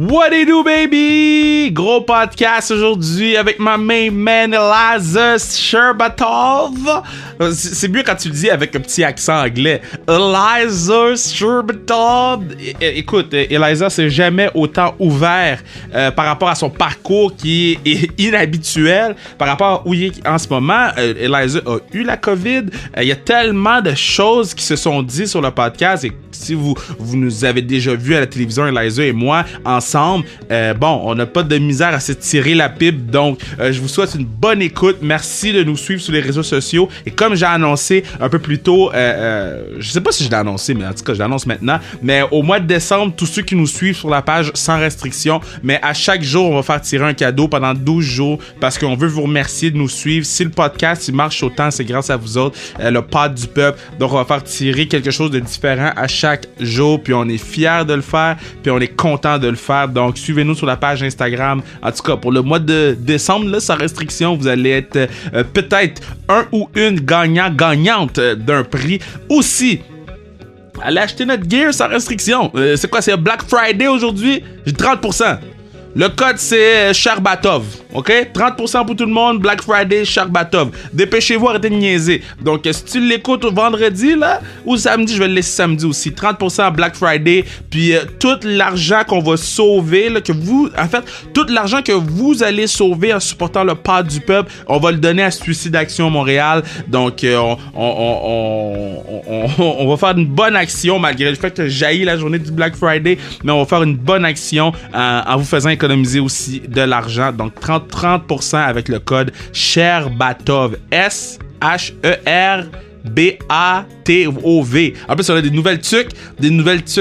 What it do, baby? Gros podcast aujourd'hui avec ma main man Eliza Sherbatov. C'est mieux quand tu le dis avec un petit accent anglais. Eliza Sherbatov. Écoute, Eliza s'est jamais autant ouvert par rapport à son parcours qui est inhabituel, par rapport à où il est en ce moment. Eliza a eu la COVID. Il y a tellement de choses qui se sont dites sur le podcast et si vous nous avez déjà vu à la télévision, Eliza et moi, ensemble, on n'a pas de misère à se tirer la pipe, donc je vous souhaite une bonne écoute. Merci de nous suivre sur les réseaux sociaux. Et comme j'ai annoncé un peu plus tôt, je sais pas si je l'ai annoncé, mais en tout cas, je l'annonce maintenant, mais au mois de décembre, tous ceux qui nous suivent sur la page sans restriction, mais à chaque jour, on va faire tirer un cadeau pendant 12 jours parce qu'on veut vous remercier de nous suivre. Si le podcast il marche autant, c'est grâce à vous autres, le pod du peuple. Donc, on va faire tirer quelque chose de différent à chaque jour, puis on est fiers de le faire, puis on est content de le faire. Donc, suivez-nous sur la page Instagram. En tout cas, pour le mois de décembre, là, sans restriction, vous allez être peut-être un ou une gagnante d'un prix. Aussi, allez acheter notre gear sans restriction. C'est quoi? C'est Black Friday aujourd'hui? J'ai 30%. Le code, c'est Sherbatov, OK? 30% pour tout le monde, Black Friday, Sherbatov. Dépêchez-vous, arrêtez de niaiser. Donc, si tu l'écoutes au vendredi, là, ou samedi, je vais le laisser samedi aussi. 30% Black Friday, puis tout l'argent qu'on va sauver, là, tout l'argent que vous allez sauver en supportant le pod du peuple, on va le donner à Suicide Action Montréal. Donc, on va faire une bonne action, malgré le fait que j'haïs la journée du Black Friday, mais on va faire une bonne action en vous faisant économiser aussi de l'argent. Donc 30% avec le code Sherbatov. SHERBATOV. En plus, on a des nouvelles tuques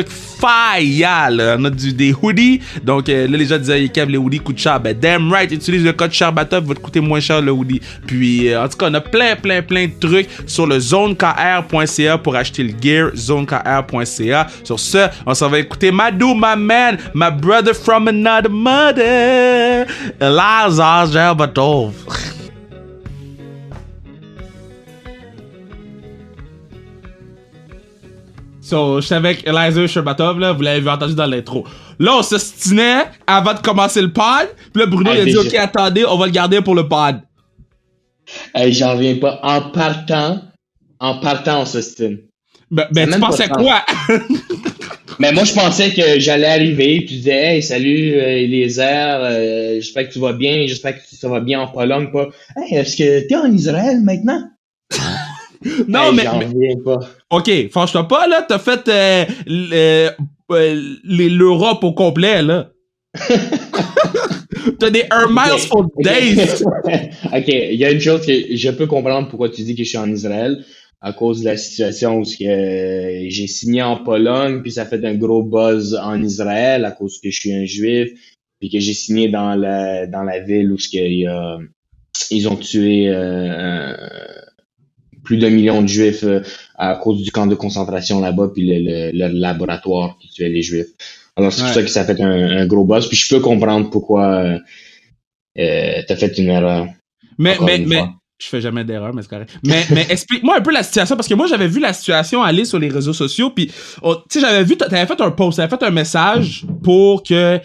fire. On a des hoodies. Donc là, les gens disaient, les hoodies coûtent cher. Ben, damn right, utilise le code Sherbatov, va te coûter moins cher le hoodie. Puis, en tout cas, on a plein de trucs sur le zonekr.ca pour acheter le gear. Zonekr.ca. Sur ce, on s'en va écouter Madou, my man, my brother from another mother, Eliza Sherbatov. So, j'étais avec Eliza Sherbatov, là, vous l'avez entendu dans l'intro. Là, on s'ostinait avant de commencer le pod. Puis là, Bruno, il a dit, OK, attendez, on va le garder pour le pod. Hey, j'en reviens pas. En partant, on s'ostine. Ben tu pensais quoi? Mais moi, je pensais que j'allais arriver, puis tu disais, hey, salut, Eliezer, j'espère que tu vas bien, j'espère que ça va bien en Pologne, pas. Hey, est-ce que t'es en Israël maintenant? Non, hey, j'en reviens pas. OK, fâche-toi pas, là, t'as fait l'Europe au complet, là. T'as des Air Miles for Days. OK, il y a une chose que je peux comprendre pourquoi tu dis que je suis en Israël, à cause de la situation où j'ai signé en Pologne, puis ça fait un gros buzz en Israël à cause que je suis un juif, puis que j'ai signé dans la ville où ils ont tué plus d'1 million de juifs à cause du camp de concentration là-bas, puis le laboratoire qui tuait les juifs. Alors c'est pour ça que ça fait un gros buzz, puis je peux comprendre pourquoi t'as fait une erreur. Mais je fais jamais d'erreur, mais c'est correct. Mais explique-moi un peu la situation, parce que moi, j'avais vu la situation aller sur les réseaux sociaux, puis, tu sais, j'avais vu, t'avais fait un post, t'avais fait un message pour que,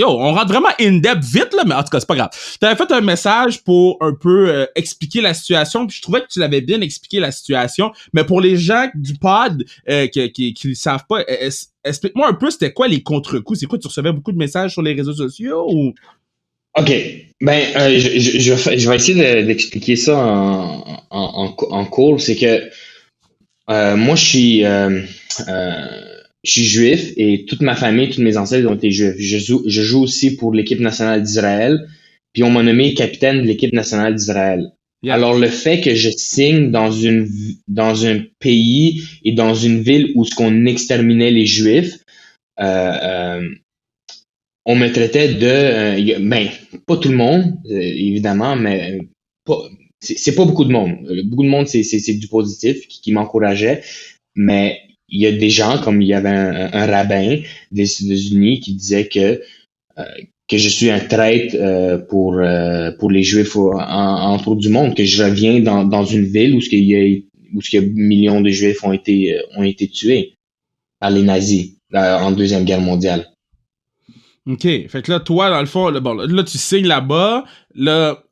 on rentre vraiment in-depth vite, là, mais en tout cas, c'est pas grave. T'avais fait un message pour un peu expliquer la situation, puis je trouvais que tu l'avais bien expliqué, la situation, mais pour les gens du pod qui ne savent pas, explique-moi un peu, c'était quoi les contre-coups? C'est quoi, tu recevais beaucoup de messages sur les réseaux sociaux, ou... OK. Je vais essayer d'expliquer ça en cours. C'est que moi, je suis juif et toute ma famille, tous mes ancêtres ont été juifs. Je joue aussi pour l'équipe nationale d'Israël, puis on m'a nommé capitaine de l'équipe nationale d'Israël. Yeah. Alors, le fait que je signe dans un pays et dans une ville où on exterminait les juifs, on me traitait pas tout le monde, évidemment, mais c'est pas beaucoup de monde. Beaucoup de monde, c'est du positif qui m'encourageait, mais il y a des gens, comme il y avait un rabbin des États-Unis qui disait que je suis un traître pour les Juifs autour du monde, que je reviens dans une ville où il y a millions de Juifs ont été tués par les nazis en Deuxième Guerre mondiale. OK. Fait que là, toi, dans le fond, là, bon, là, tu signes là-bas. Là,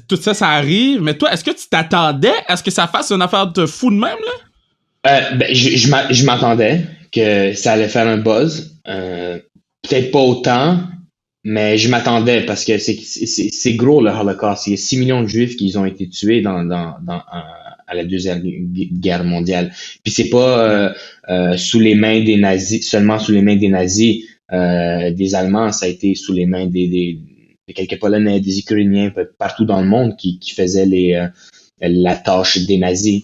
tout ça, ça arrive. Mais toi, est-ce que tu t'attendais à ce que ça fasse une affaire de fou de même, là? Ben, je m'attendais que ça allait faire un buzz. Peut-être pas autant, mais je m'attendais parce que c'est gros le Holocauste. Il y a 6 millions de Juifs qui ont été tués à la Deuxième Guerre mondiale. Puis c'est pas sous les mains des nazis, seulement sous les mains des nazis, des Allemands, ça a été sous les mains de quelques Polonais, des Ukrainiens, partout dans le monde qui faisaient la tâche des nazis.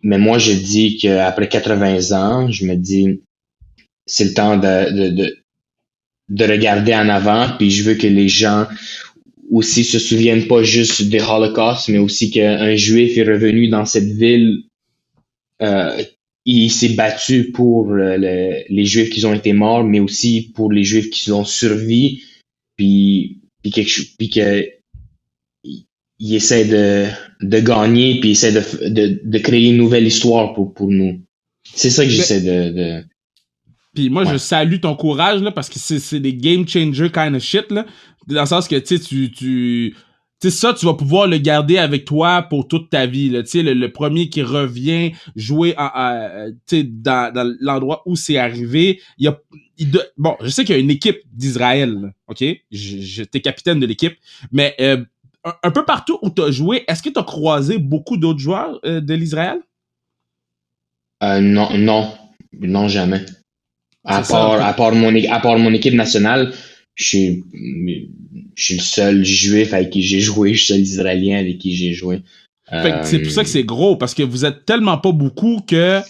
Mais moi, je dis qu'après 80 ans, je me dis, c'est le temps de regarder en avant, puis je veux que les gens aussi se souviennent pas juste des Holocaust, mais aussi qu'un Juif est revenu dans cette ville, il s'est battu pour les Juifs qui ont été morts, mais aussi pour les Juifs qui ont survécu, puis que il essaie de gagner, puis il essaie de créer une nouvelle histoire pour nous. C'est ça que j'essaie de... Puis moi, Ouais. je salue ton courage, là, parce que c'est des game changer kind of shit, là. Dans le sens que, tu sais, tu sais, ça, tu vas pouvoir le garder avec toi pour toute ta vie, là. Tu sais, le premier qui revient jouer tu sais, dans l'endroit où c'est arrivé, bon, je sais qu'il y a une équipe d'Israël, là, OK? T'es capitaine de l'équipe, mais un peu partout où t'as joué, est-ce que t'as croisé beaucoup d'autres joueurs de l'Israël? Non, jamais. À C'est ça, part mon équipe nationale, je suis le seul Juif avec qui j'ai joué, je suis le seul Israélien avec qui j'ai joué. Fait que c'est pour ça que c'est gros, parce que vous êtes tellement pas beaucoup que,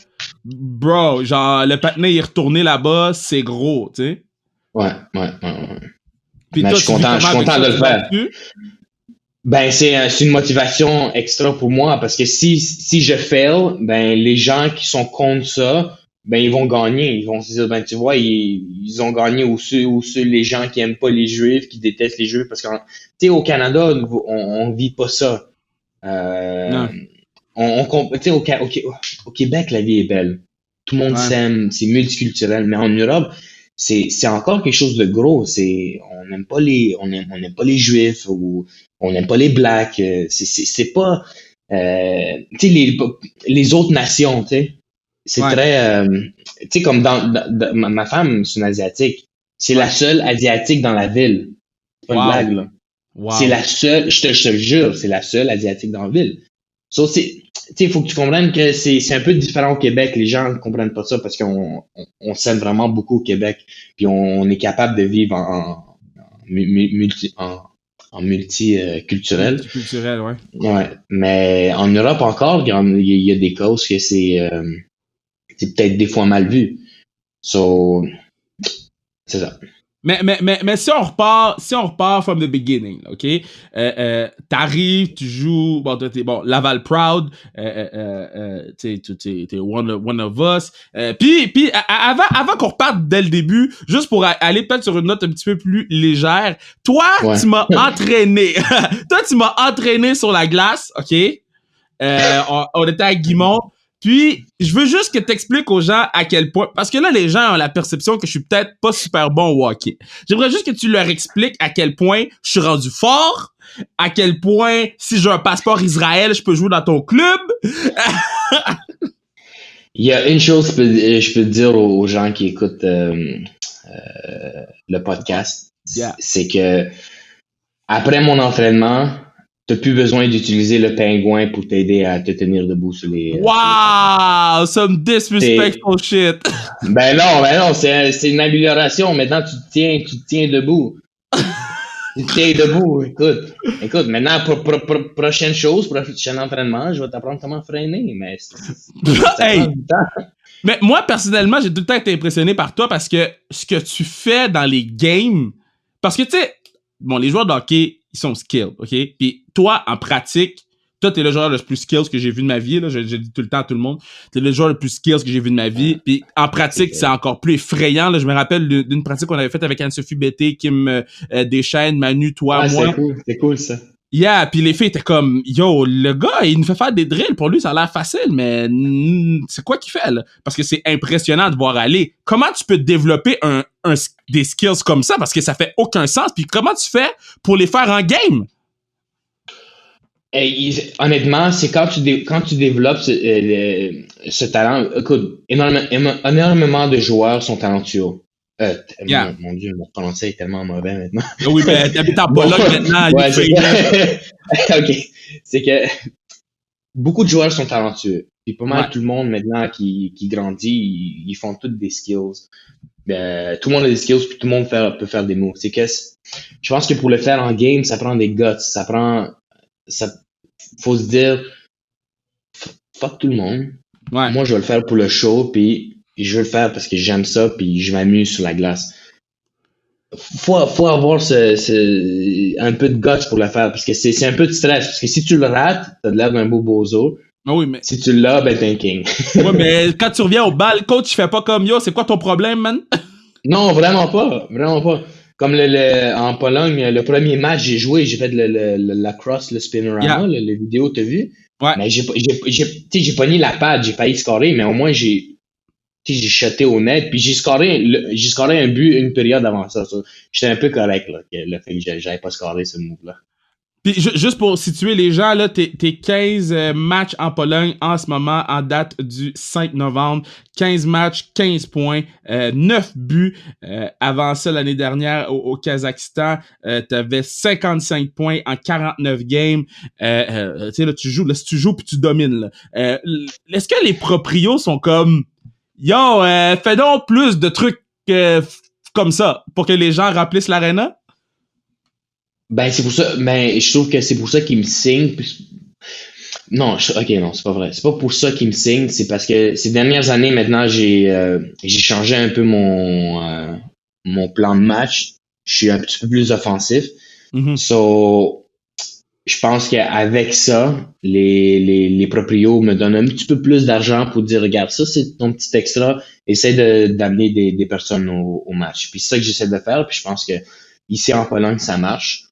bro, genre, le patinet est retourné là-bas, c'est gros, tu sais. Ouais. Puis Mais toi, je suis content de le faire. Ben, c'est une motivation extra pour moi, parce que si je fail, ben, les gens qui sont contre ça, ben, ils vont gagner. Ils vont se dire, ben, tu vois, ils ont gagné ou ceux les gens qui aiment pas les Juifs, qui détestent les Juifs, parce que, tu sais, au Canada, on vit pas ça. Non. Tu sais, au Québec, la vie est belle. Tout le monde Ouais. s'aime, c'est multiculturel. Mais en Europe, c'est encore quelque chose de gros. On n'aime pas on n'aime pas les Juifs ou on n'aime pas les Blacks. C'est pas, tu sais, les autres nations, tu sais. C'est Ouais. très, tu sais, comme ma femme, c'est une Asiatique. C'est la seule Asiatique dans la ville. C'est pas une Wow. blague, là. Wow. C'est la seule, je te le jure, c'est la seule Asiatique dans la ville. So, tu sais, il faut que tu comprennes que c'est un peu différent au Québec. Les gens ne comprennent pas ça parce qu'on s'aime vraiment beaucoup au Québec. Puis on est capable de vivre en multiculturel. Multiculturel, ouais. Ouais. Mais en Europe encore, il y a des causes que c'est peut-être des fois mal vu. So, c'est ça. Mais si on repart from the beginning, OK? T'arrives, tu joues, bon, Laval Proud, t'es one of us. Puis avant qu'on reparte dès le début, juste pour aller peut-être sur une note un petit peu plus légère, toi, Ouais. tu m'as entraîné. Toi, tu m'as entraîné sur la glace, OK? On était à Guimont. Puis, je veux juste que t'expliques aux gens à quel point... Parce que là, les gens ont la perception que je suis peut-être pas super bon au hockey. J'aimerais juste que tu leur expliques à quel point je suis rendu fort, à quel point, si j'ai un passeport Israël, je peux jouer dans ton club. Il y a une chose que je peux dire aux gens qui écoutent le podcast, Yeah. c'est que après mon entraînement, t'as plus besoin d'utiliser le pingouin pour t'aider à te tenir debout sur les... Wow! Some disrespectful shit. Ben non, c'est une amélioration. Maintenant, tu te tiens debout. Tu te tiens debout. Écoute, maintenant, prochaine chose, prochain entraînement, je vais t'apprendre comment freiner, mais ça Hey! prend du temps. Mais moi, personnellement, j'ai tout le temps été impressionné par toi parce que ce que tu fais dans les games... Parce que, tu sais, bon, les joueurs de hockey, ils sont skilled, OK? Puis toi, en pratique, toi, t'es le joueur le plus skills que j'ai vu de ma vie, là. Je dis tout le temps à tout le monde. T'es le joueur le plus skills que j'ai vu de ma vie. Puis en pratique, c'est encore plus effrayant, là. Je me rappelle d'une pratique qu'on avait faite avec Anne-Sophie Bété, Kim Deschênes, Manu, toi, moi. C'est cool ça. Yeah, puis les filles étaient comme, yo, le gars, il nous fait faire des drills. Pour lui, ça a l'air facile, mais c'est quoi qu'il fait, là? Parce que c'est impressionnant de voir aller. Comment tu peux développer des skills comme ça? Parce que ça fait aucun sens. Puis comment tu fais pour les faire en game? Honnêtement, c'est quand tu développes ce talent. Écoute, énormément de joueurs sont talentueux. Yeah. Mon Dieu, mon français est tellement mauvais maintenant. Oui, ben, t'habites en Bon, Pologne maintenant. ouais, c'est Ukraine. OK. C'est que beaucoup de joueurs sont talentueux. Puis pas mal Ouais. tout le monde maintenant qui grandit, ils font toutes des skills. Tout le monde a des skills, puis tout le monde peut faire des moves. Je pense que pour le faire en game, ça prend des guts. Faut se dire, fuck tout le monde. Ouais. Moi, je vais le faire pour le show, puis je veux le faire parce que j'aime ça, puis je m'amuse sur la glace. Faut avoir un peu de guts pour le faire, parce que c'est un peu de stress. Parce que si tu le rates, t'as l'air d'un beau bozo. Ah oui, mais. Si tu l'as, ben t'es un king. Ouais, mais quand tu reviens au bal, coach, il fait pas comme yo, c'est quoi ton problème, man? Non, vraiment pas. Vraiment pas. Comme en Pologne, le premier match, j'ai fait la cross, le spinorama, Yeah. le vidéo, t'as vu? Ouais. Mais j'ai pogné la pad, j'ai failli scorer, mais au moins j'ai shoté au net, puis j'ai scoré un but une période avant ça. J'étais un peu correct, là, le fait que j'avais pas scoré ce move-là. Puis juste pour situer les gens, là, t'es 15 matchs en Pologne en ce moment, en date du 5 novembre. 15 matchs, 15 points, 9 buts. Avant ça, l'année dernière, au Kazakhstan, t'avais 55 points en 49 games. Tu sais, là, tu joues puis tu domines. Là. Est-ce que les proprios sont comme, yo, fais donc plus de trucs comme ça pour que les gens remplissent l'arena? Ben, c'est pour ça, mais je trouve que c'est pour ça qu'ils me signent. Non, ok, non, c'est pas vrai. C'est pas pour ça qu'ils me signent, c'est parce que ces dernières années, maintenant, j'ai changé un peu mon plan de match. Je suis un petit peu plus offensif. Mm-hmm. So, je pense qu'avec ça, les proprios me donnent un petit peu plus d'argent pour dire, regarde, ça, c'est ton petit extra. Essaie d'amener des personnes au match. Puis c'est ça que j'essaie de faire. Puis je pense que ici en Pologne, ça marche.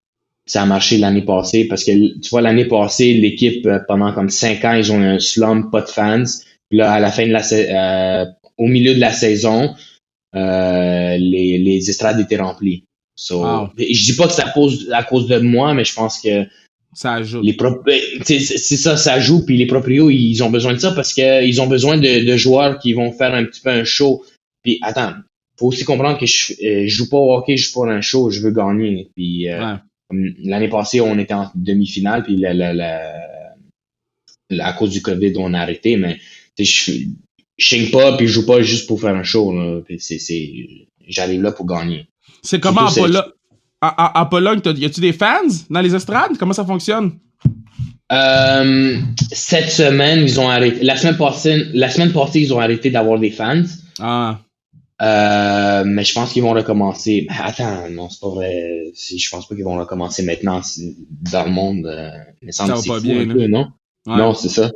Ça a marché l'année passée parce que, tu vois, l'année passée, l'équipe, pendant comme 5 ans, ils ont eu un slump, pas de fans. Puis là, à la fin de au milieu de la saison, les estrades étaient remplies. So, Wow. je dis pas que ça pose à cause de moi, mais je pense que ça ajoute. C'est ça, ça joue. Puis les proprios, ils ont besoin de ça parce que ils ont besoin de joueurs qui vont faire un petit peu un show. Puis attends, faut aussi comprendre que je joue pas au hockey, je joue pas un show, je veux gagner. Puis Ouais. l'année passée, on était en demi-finale, puis à cause du COVID, on a arrêté, mais je signe pas, puis je joue pas juste pour faire un show. Là. J'arrive là pour gagner. C'est comment en Pologne? En Pologne, y a-tu des fans dans les estrades? Comment ça fonctionne? Cette semaine, ils ont arrêté. La semaine passée, ils ont arrêté d'avoir des fans. Ah. Mais je pense qu'ils vont recommencer. Attends, non, c'est pas vrai. Je pense pas qu'ils vont recommencer maintenant dans le monde. Mais ça va pas bien, peu, non? Ouais. Non, c'est ça.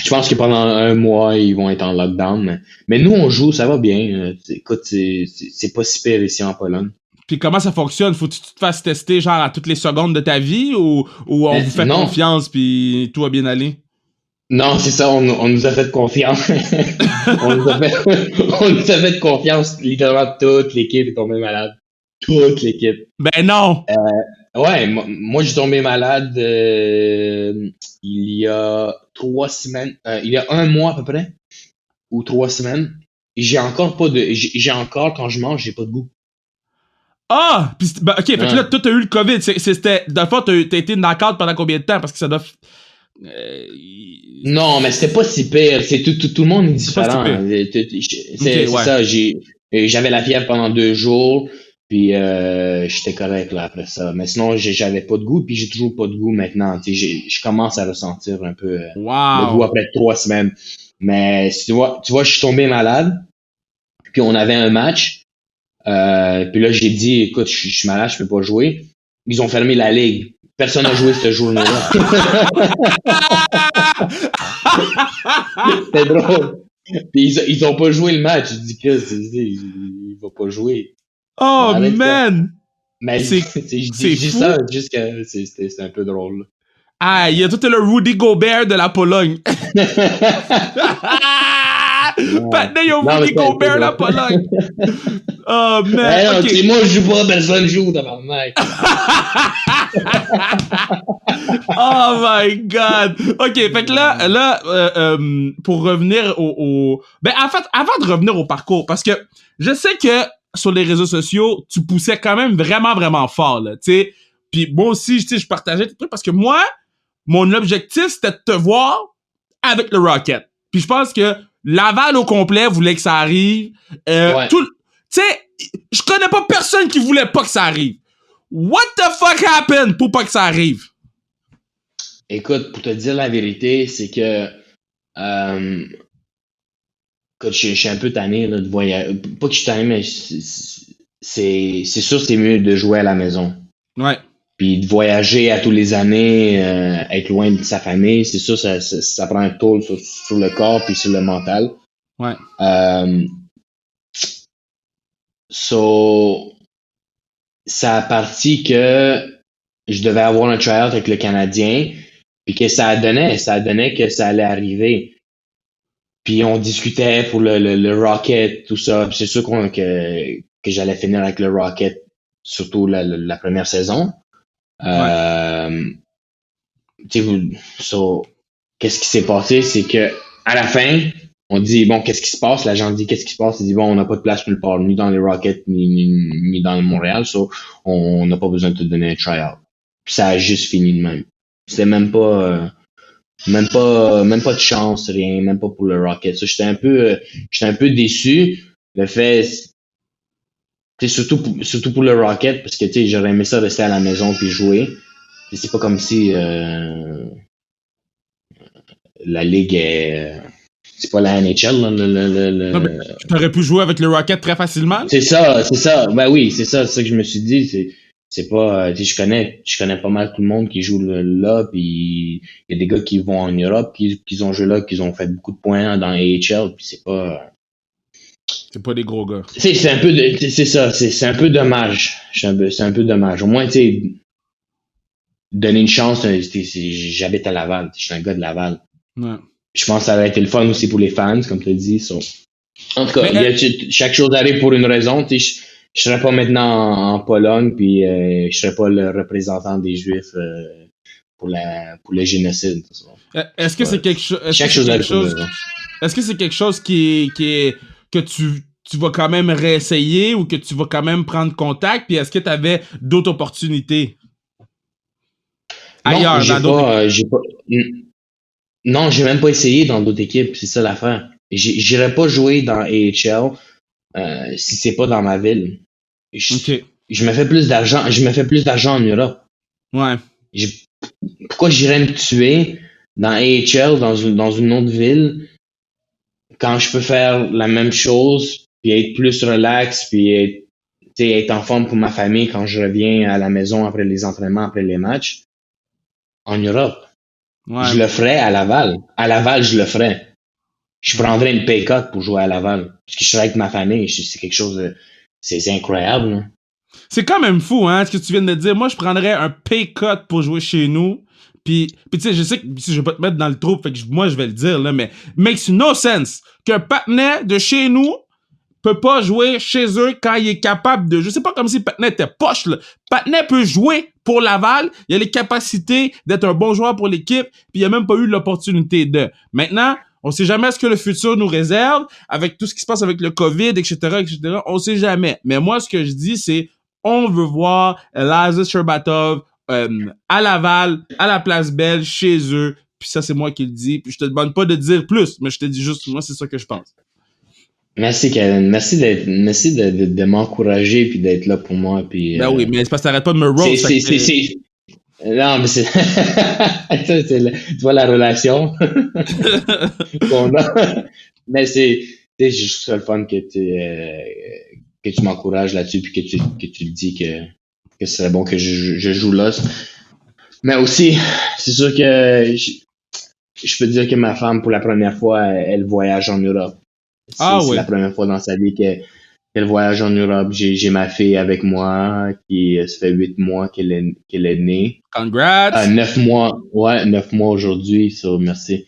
Je pense que pendant un mois, ils vont être en lockdown. Mais nous, on joue, ça va bien. Écoute, c'est pas si pire ici en Pologne. Puis comment ça fonctionne? Faut que tu te fasses tester genre à toutes les secondes de ta vie ou on vous fait confiance puis tout va bien aller? Non, c'est ça, on nous a fait confiance. on nous a fait confiance. Littéralement, toute l'équipe est tombée malade. Toute l'équipe. Ben non! Ouais, moi j'ai tombé malade il y a 3 semaines. Il y a 1 mois à peu près. Ou 3 semaines. Et j'ai encore, quand je mange, j'ai pas de goût. Ah! Pis, ben, ok, fait que là, toi, t'as eu le COVID. C'était. Dans le fond, t'as été knock-out pendant combien de temps? Parce que ça doit. Non, mais c'était pas si pire. C'est tout le monde est différent. C'est ça. J'avais la fièvre pendant 2 jours. Puis j'étais correct là après ça. Mais sinon, j'avais pas de goût. Puis j'ai toujours pas de goût maintenant. Je commence à ressentir un peu le goût après 3 semaines. Mais tu vois, je suis tombé malade. Puis on avait un match. Puis là, j'ai dit, écoute, je suis malade, je peux pas jouer. Ils ont fermé la ligue. Personne n'a joué cette journée-là. C'était drôle. Puis ils ont pas joué le match. Je dis que il va pas jouer. Oh man! Mais C'est je c'est dis fou. ça juste que c'est un peu drôle. Ah, il y a tout le Rudy Gobert de la Pologne. Non, Maintenant, il y a non mais Rudy c'est un peu Gobert de la drôle. Pologne. Oh, man. Ouais, non, OK. tu sais, moi, je joue pas, personne joue, tabarnak. Oh my God! OK, fait que pour revenir Ben, en fait, avant de revenir au parcours, parce que je sais que sur les réseaux sociaux, tu poussais quand même vraiment, vraiment fort, là, tu sais. Puis moi aussi, tu sais, je partageais tes trucs parce que moi, mon objectif, c'était de te voir avec le Rocket. Puis je pense que Laval au complet voulait que ça arrive. Ouais. Tu sais, je connais pas personne qui voulait pas que ça arrive. What the fuck happened pour pas que ça arrive? Écoute, pour te dire la vérité, c'est que euh, écoute, je suis un peu tanné là, de voyager. Pas que je suis tanné, mais c'est sûr c'est mieux de jouer à la maison. Ouais. Puis de voyager à tous les années, être loin de sa famille, c'est sûr ça prend un toll sur le corps puis sur le mental. Ouais. Euh, so, ça a parti que je devais avoir un tryout avec le Canadien, puis que ça donnait que ça allait arriver. Puis on discutait pour le Rocket, tout ça. Puis c'est sûr que j'allais finir avec le Rocket, surtout la première saison. Ouais. Tu sais, so, qu'est-ce qui s'est passé, c'est que à la fin, on dit bon, qu'est-ce qui se passe? L'agent dit qu'est-ce qui se passe? Il dit bon, on n'a pas de place nulle part, ni dans les Rockets, ni dans le Montréal, so on n'a pas besoin de te donner un tryout. Puis ça a juste fini de même. C'était même pas de chance, rien, même pas pour le Rocket. So, j'étais un peu déçu. Le fait, tu sais, surtout pour le Rocket, parce que tu sais, j'aurais aimé ça rester à la maison puis jouer. C'est pas comme si la ligue est. C'est pas la NHL, là, Non, mais tu aurais pu jouer avec le Rocket très facilement. C'est ça. Ben oui, c'est ça que je me suis dit. C'est pas. Tu sais, je connais pas mal tout le monde qui joue là, puis il y a des gars qui vont en Europe, qui ont joué là, qui ont fait beaucoup de points dans AHL, puis c'est pas. C'est pas des gros gars. C'est un peu c'est ça, c'est un peu dommage. C'est un peu dommage. Au moins, tu sais, donner une chance, j'habite à Laval, je suis un gars de Laval. Ouais. Je pense que ça aurait été le fun aussi pour les fans, comme tu as dit. So. En tout cas, Mais, chaque chose arrive pour une raison. Je serais pas maintenant en Pologne, puis je serais pas le représentant des Juifs pour le génocide. est-ce que c'est quelque chose... Chaque chose arrive pour une raison. Est-ce que c'est quelque chose qui est que tu vas quand même réessayer ou que tu vas quand même prendre contact? Puis est-ce que tu avais d'autres opportunités ailleurs, dans d'autres équipes? Non, j'ai même pas essayé dans d'autres équipes, c'est ça l'affaire. J'irais pas jouer dans AHL si c'est pas dans ma ville. OK. Je me fais plus d'argent en Europe. Ouais. Pourquoi j'irais me tuer dans AHL, dans une autre ville, quand je peux faire la même chose, puis être plus relax, puis être en forme pour ma famille quand je reviens à la maison après les entraînements, après les matchs, en Europe. Ouais. Je le ferais à Laval. À Laval, je le ferais. Je prendrais une pay cut pour jouer à Laval. Parce que je serais avec ma famille. C'est quelque chose de... C'est incroyable. Là. C'est quand même fou, hein, ce que tu viens de dire. Moi, je prendrais un pay cut pour jouer chez nous. Puis tu sais, je sais que je vais pas te mettre dans le trou, fait que moi, je vais le dire, là, mais makes no sense qu'un patinet de chez nous peut pas jouer chez eux quand il est capable de... Je sais pas comme si Patinet était poche, là. Patinet peut jouer pour Laval, il a les capacités d'être un bon joueur pour l'équipe, puis il a même pas eu l'opportunité de. Maintenant, on sait jamais ce que le futur nous réserve, avec tout ce qui se passe avec le COVID, etc., on sait jamais. Mais moi, ce que je dis, c'est on veut voir Eliza Sherbatov à Laval, à la Place Belle, chez eux, puis ça, c'est moi qui le dis, puis je te demande pas de dire plus, mais je te dis juste, moi, c'est ça que je pense. Merci, Kevin. Merci de m'encourager puis d'être là pour moi. Puis, ben oui, mais c'est parce que t'arrêtes pas de me roast. Non, mais c'est... tu vois la relation qu'on a. Mais c'est juste le fun que tu m'encourages là-dessus puis que tu le dis que ce serait bon que je joue là. Mais aussi, c'est sûr que je peux dire que ma femme, pour la première fois, elle voyage en Europe. C'est la première fois dans sa vie qu'elle quel voyage en Europe. J'ai ma fille avec moi qui ça fait 8 mois qu'elle est née. Congrats! 9 mois, ouais, 9 mois aujourd'hui, merci.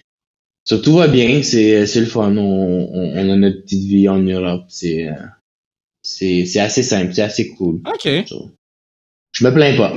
So, tout va bien, c'est le fun. On a notre petite vie en Europe. C'est assez simple, c'est assez cool. OK. So, je me plains pas.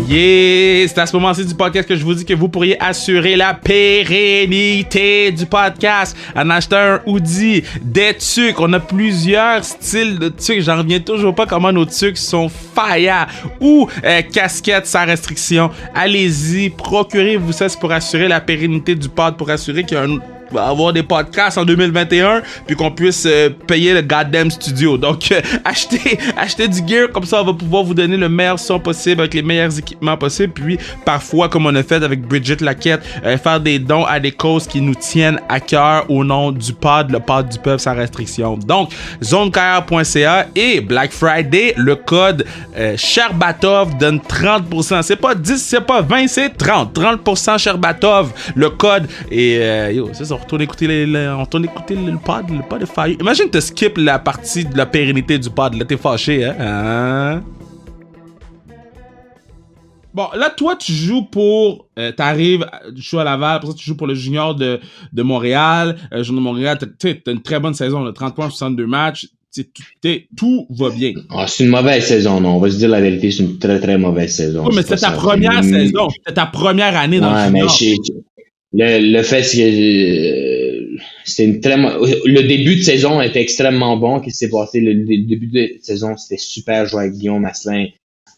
Yeah! C'est à ce moment-ci du podcast que je vous dis que vous pourriez assurer la pérennité du podcast en achetant un hoodie, des tucs. On a plusieurs styles de tucs. J'en reviens toujours pas comment nos tucs sont fire. Ou casquettes sans restriction. Allez-y, procurez-vous ça, c'est pour assurer la pérennité du pod, pour assurer qu'il y a avoir des podcasts en 2021 puis qu'on puisse payer le goddamn studio. Donc achetez du gear, comme ça on va pouvoir vous donner le meilleur son possible avec les meilleurs équipements possibles, puis parfois comme on a fait avec Bridget Laquette, faire des dons à des causes qui nous tiennent à cœur au nom du pod, le pod du peuple sans restriction. Donc zonekr.ca et Black Friday, le code Sherbatov donne 30%. C'est pas 10, c'est pas 20, c'est 30% Sherbatov le code. Et c'est ça, on retourne écouter le pod de Fire. Imagine te skip la partie de la pérennité du pod, là t'es fâché, hein? Bon, là, toi, tu joues pour... t'arrives, tu joues à Laval, pour ça, tu joues pour le junior de Montréal. Junior de Montréal, t'as une très bonne saison, là, 30 points, 62 matchs. Tout va bien. Ah, c'est une mauvaise saison, non. On va se dire la vérité, c'est une très, très mauvaise saison. Oui, mais c'est ta première saison. C'est ta première année dans le junior. Mais le fait, c'est que c'était le début de saison était extrêmement bon. Qu'est-ce qui s'est passé? Le début de saison, c'était super joué avec Guillaume Asselin.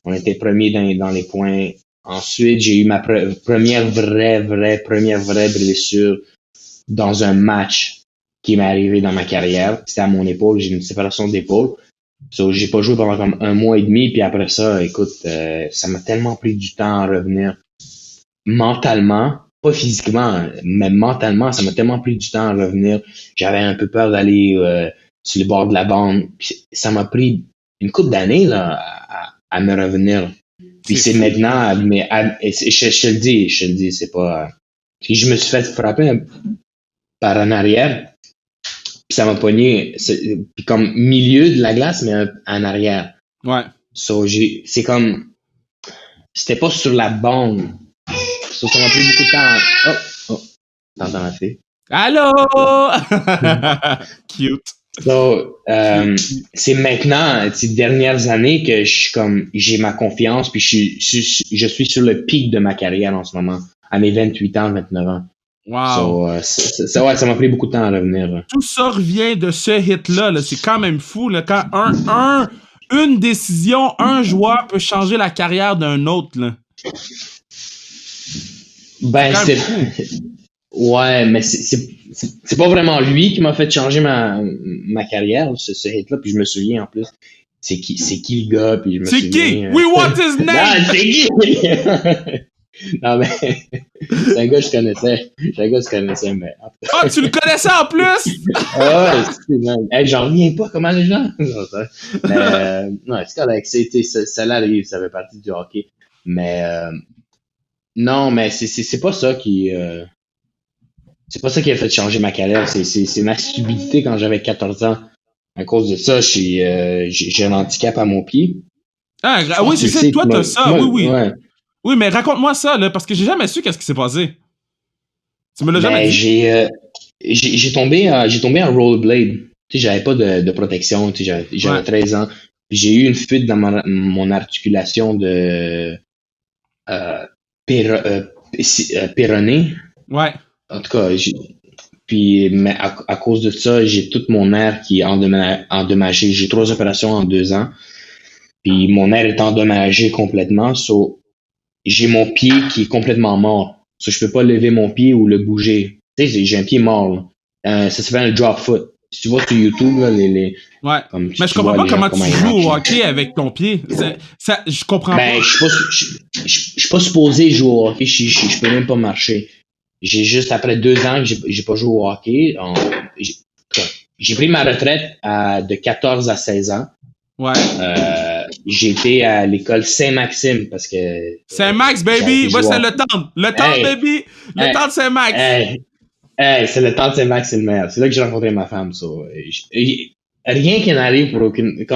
On était premier dans les points. Ensuite, j'ai eu ma première vraie blessure dans un match qui m'est arrivé dans ma carrière. C'était à mon épaule. J'ai une séparation d'épaule. So, j'ai pas joué pendant comme 1 mois et demi. Puis après ça, écoute, ça m'a tellement pris du temps à revenir mentalement. Pas physiquement, mais mentalement, ça m'a tellement pris du temps à revenir. J'avais un peu peur d'aller sur le bord de la bande. Puis ça m'a pris une couple d'années là à me revenir. Puis c'est maintenant, mais je te le dis, c'est pas. Puis je me suis fait frapper par en arrière. Puis ça m'a pogné, puis comme milieu de la glace, mais en arrière. Ouais. So, c'est comme, c'était pas sur la bande. So, ça m'a pris beaucoup de temps. Oh, t'entends ma fille? Allô? Cute. So, c'est maintenant, ces dernières années que j'ai ma confiance, puis je suis sur le pic de ma carrière en ce moment, à mes 28 ans, 29 ans. Wow. So, ça m'a pris beaucoup de temps à revenir. Tout ça revient de ce hit-là. Là. C'est quand même fou. Là, quand une décision, un joueur peut changer la carrière d'un autre. Là. Ben, ouais, mais c'est pas vraiment lui qui m'a fait changer ma carrière, ce hit-là. Puis je me souviens en plus, c'est qui le gars, puis je me souviens. C'est qui? We want his name! Non, c'est qui? Non, mais c'est un gars que je connaissais, mais... Ah, tu le connaissais en plus? Ah ouais, hey, j'en reviens pas, comment les gens... Non, c'est correct, ça l'arrive, ça fait partie du hockey. Mais non, mais c'est pas ça qui... c'est pas ça qui a fait changer ma carrière, c'est ma stupidité quand j'avais 14 ans. À cause de ça, j'ai un handicap à mon pied. Ah oui, c'est ça, toi t'as ça, oui. Ouais. Oui, mais raconte-moi ça, là, parce que j'ai jamais su qu'est-ce qui s'est passé. Tu me l'as jamais dit? J'ai tombé en rollerblade. Tu sais, j'avais pas de protection. Tu sais, j'avais 13 ans. J'ai eu une fuite dans mon articulation de péroné. Ouais. En tout cas, mais à cause de ça, j'ai tout mon air qui est endommagé. J'ai 3 opérations en 2 ans. Puis mon air est endommagé complètement. So, j'ai mon pied qui est complètement mort. So, je peux pas lever mon pied ou le bouger. Tu sais, j'ai un pied mort. Ça s'appelle un drop foot. Si tu vois sur YouTube, là, ouais. Mais je comprends pas comment tu joues au hockey avec ton pied. Je comprends pas. Je suis pas supposé jouer au hockey. Je peux même pas marcher. J'ai juste, après 2 ans que j'ai pas joué au hockey. J'ai pris ma retraite de 14 à 16 ans. Ouais. J'ai été à l'école Saint-Maxime parce que... Saint-Max, baby! Moi, c'est le temps. Le temps, baby! Le temps de Saint-Max! Hey, c'est le temps de Saint-Max, c'est le meilleur. C'est là que j'ai rencontré ma femme. Rien qui n'arrive pour aucune.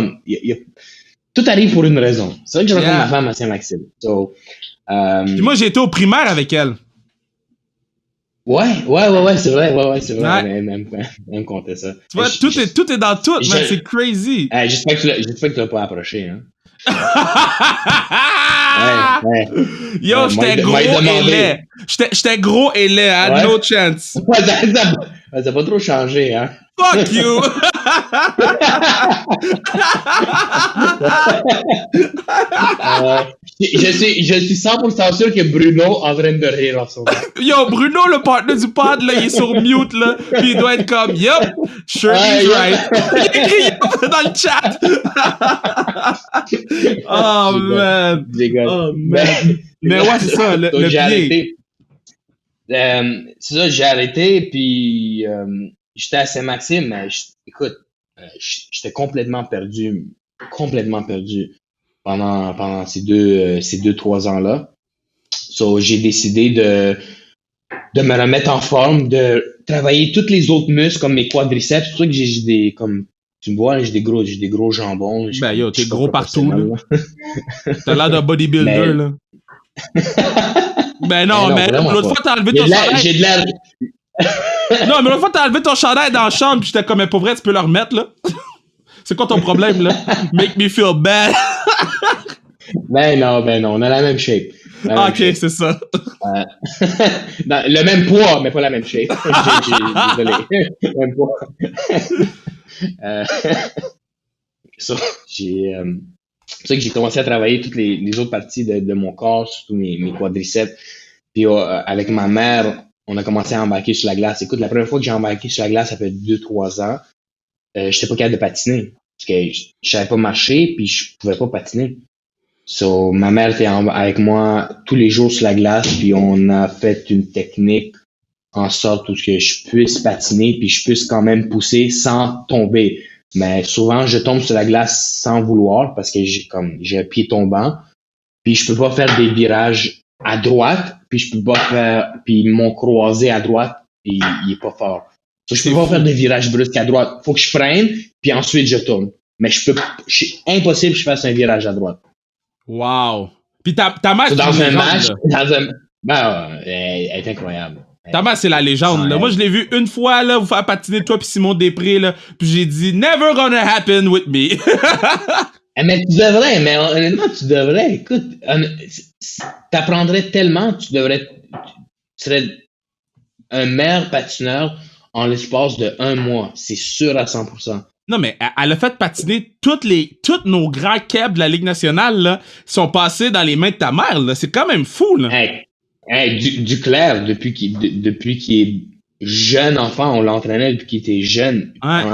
Tout arrive pour une raison. C'est là que j'ai rencontré ma femme à Saint-Maxime. Puis moi, j'ai été au primaire avec elle. Ouais, c'est vrai. Ouais. Elle me contait ça. Tu vois, tout est dans tout, man. C'est crazy. J'espère que tu l'as pas approché, hein. Ouais. Yo, j'étais gros et laid. J'étais gros et laid, hein. No chance. Ça n'a pas trop changé, hein. Fuck you! Je suis 100% sûr que Bruno est en train de rire en ce moment. Yo, Bruno, le partenaire du pod, là, il est sur mute, là. Puis il doit être comme, yup, sure he's right. Il écrit yup dans le chat. Oh, man. Oh, man. Mais ouais, c'est ça, le j'ai pied. Arrêté. C'est ça, j'ai arrêté, puis j'étais à Saint-Maxime, mais écoute, j'étais complètement perdu pendant ces 2-3 ans-là. So, j'ai décidé de me remettre en forme, de travailler tous les autres muscles comme mes quadriceps. C'est pour ça que j'ai des, comme, tu me vois, j'ai des gros jambons. Ben yo, t'es gros partout, là. T'as l'air d'un bodybuilder, là. Ben non, mais l'autre fois, t'as enlevé ton chandail. J'ai de l'air. Non, mais l'autre fois, t'as enlevé ton chandail dans la chambre, pis j'étais comme, mais pour vrai, tu peux le remettre, là. C'est quoi ton problème, là? Make me feel bad. Ben non, on a la même shape. Ok, c'est ça. Le même poids, mais pas la même shape. Désolé. Le même poids. C'est pour ça que j'ai commencé à travailler toutes les autres parties de mon corps, surtout mes quadriceps. Puis avec ma mère, on a commencé à embarquer sur la glace. Écoute, la première fois que j'ai embarqué sur la glace, ça fait 2-3 ans, j'étais pas capable de patiner. Parce que je savais pas marcher, puis je pouvais pas patiner. So, ma mère était avec moi tous les jours sur la glace, puis on a fait une technique en sorte que je puisse patiner, puis je puisse quand même pousser sans tomber. Mais souvent, je tombe sur la glace sans vouloir parce que j'ai un pied tombant, puis je peux pas faire des virages à droite, puis mon croisé à droite, il est pas fort. So, je peux pas faire des virages brusques à droite. Faut que je freine, puis ensuite je tourne. Mais c'est impossible que je fasse un virage à droite. Wow. Puis ta mère, c'est dans un match, elle est incroyable. Ta mère, c'est la légende, là. Moi, je l'ai vu une fois, là, vous faire patiner toi puis Simon Després, là. Puis j'ai dit, never gonna happen with me. Mais tu devrais, mais honnêtement, tu devrais. Écoute, t'apprendrais tellement, tu serais un meilleur patineur en l'espace de 1 mois. C'est sûr à 100%. Non, mais elle a fait patiner toutes nos grands kebs de la Ligue nationale, là, sont passés dans les mains de ta mère, là. C'est quand même fou, là. Duclair, depuis qu'il est jeune enfant, on l'entraînait depuis qu'il était jeune. Ouais.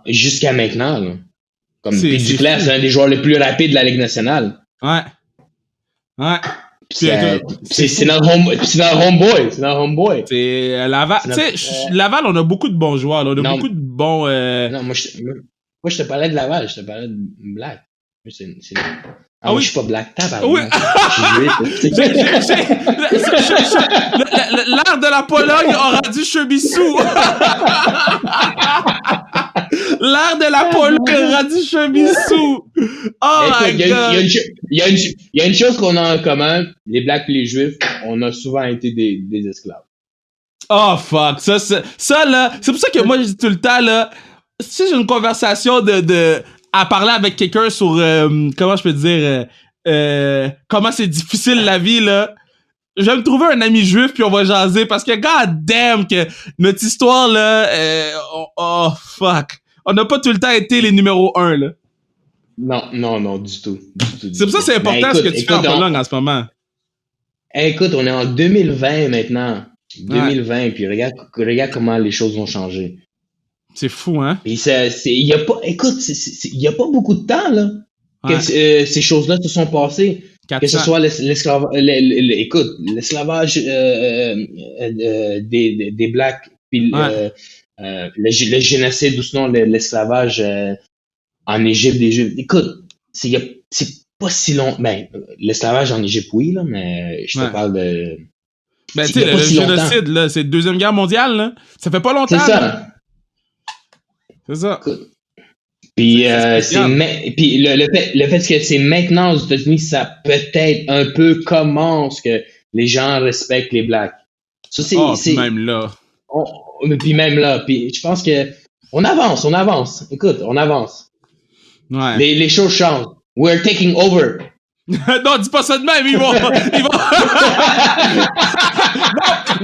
Jusqu'à maintenant, là. Duclair, c'est un des joueurs les plus rapides de la Ligue nationale. Ouais. C'est notre homeboy. C'est notre homeboy. C'est Laval. Tu sais, Laval, on a beaucoup de bons joueurs. Là. On a beaucoup de bons. Non, moi, je te parlais de Laval. Je te parlais de Black. Ah oui, je suis pas Black. Oui. L'art de la Pologne a rendu Chebissou. L'art de la Pologne a rendu Chebissou. Oh my God. Il y a une chose qu'on a en commun. Les Blacks et les Juifs, on a souvent été des esclaves. Oh fuck. Ça là, c'est pour ça que moi je dis tout le temps là, si j'ai une conversation à parler avec quelqu'un sur comment je peux dire comment c'est difficile la vie là, je vais me trouver un ami juif puis on va jaser parce que god damn que notre histoire là oh fuck, on n'a pas tout le temps été les numéros 1 là. Non, du tout. C'est pour ça que c'est important ce que tu fais en Pologne en ce moment. Écoute, on est en 2020 maintenant. 2020, puis regarde comment les choses ont changé. C'est fou, hein? Et il y a pas, écoute, il y a pas beaucoup de temps, là, que ces choses-là se sont passées. 400. Que ce soit l'esclavage des Blacks, puis le génocide ou sinon l'esclavage en Égypte des Juifs. Écoute, c'est pas si long. Ben, l'esclavage en Égypte, oui, là, mais je te parle Ben, tu Il y sais, a pas le si longtemps. génocide, là, c'est la Deuxième Guerre mondiale, là. Ça fait pas longtemps. C'est là. ça. C'est ça. Puis, C'est spécial. puis le fait que c'est maintenant aux États-Unis, ça peut-être un peu commence que les gens respectent les Blacks. Ça, Ah, puis même là. puis même là, puis je pense que on avance. Écoute, on avance. Ouais. Les choses changent. We're taking over. Non, dis pas ça de même, ils vont... Non,